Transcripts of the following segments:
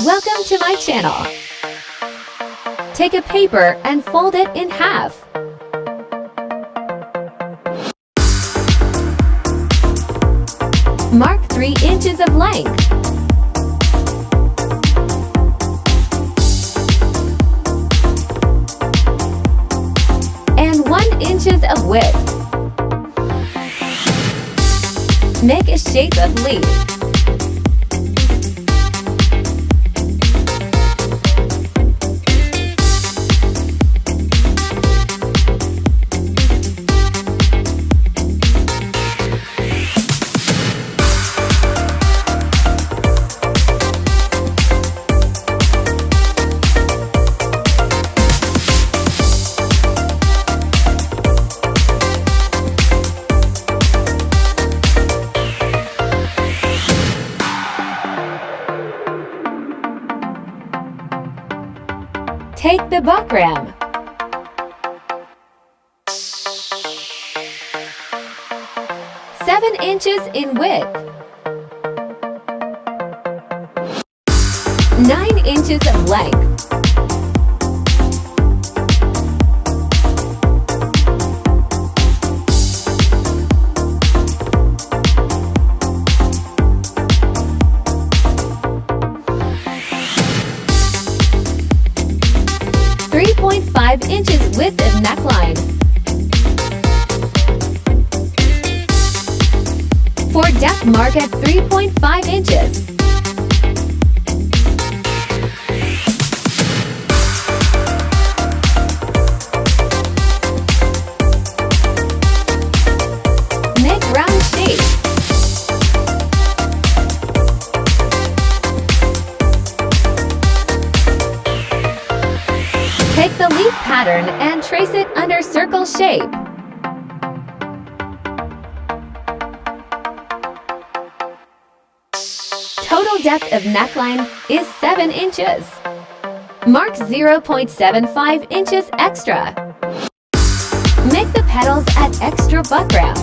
Welcome to my channel. Take a paper and fold it in half. Mark 3 inches of length. And 1 inches of width. Make a shape of leaf. Take the buckram. Seven inches in width. 9 inches of length. .5 inches width of neckline. For depth, mark at 3.5 inches. Make round shape. Take the leaf pattern and trace it under circle shape. Total depth of neckline is 7 inches. Mark 0.75 inches extra. Make the petals at extra buckram.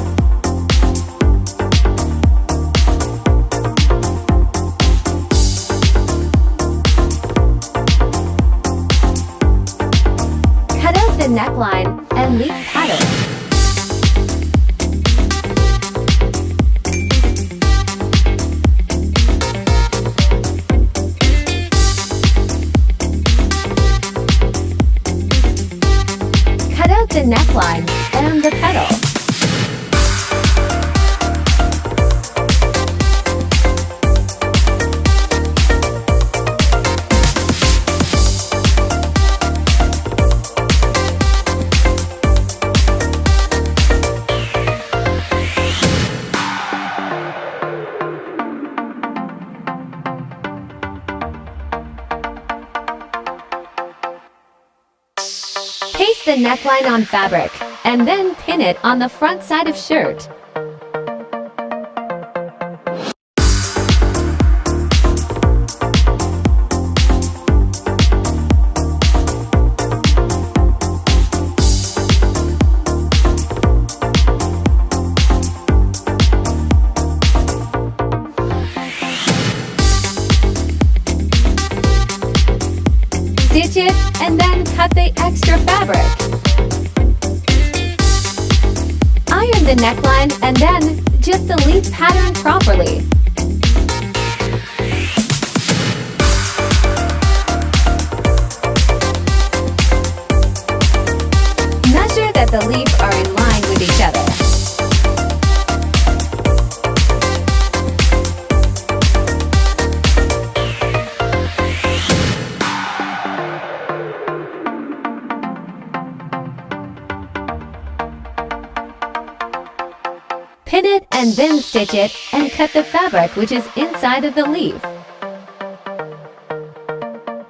The neckline and leaf pattern. Cut out the neckline and the petal. Paste the neckline on fabric, and then pin it on the front side of shirt. Stitch it, and then cut the extra fabric. Iron the neckline and then just the leaf pattern properly. Measure that the leaves are in line with each other. Pin it and then stitch it and cut the fabric which is inside of the leaf.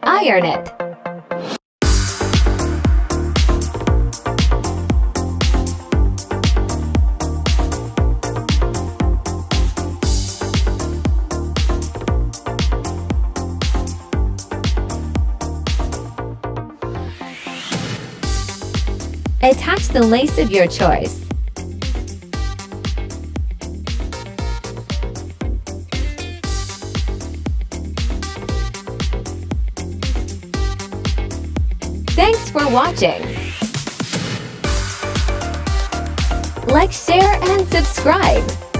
Iron it. Attach the lace of your choice. Thanks for watching. Like, share, and subscribe.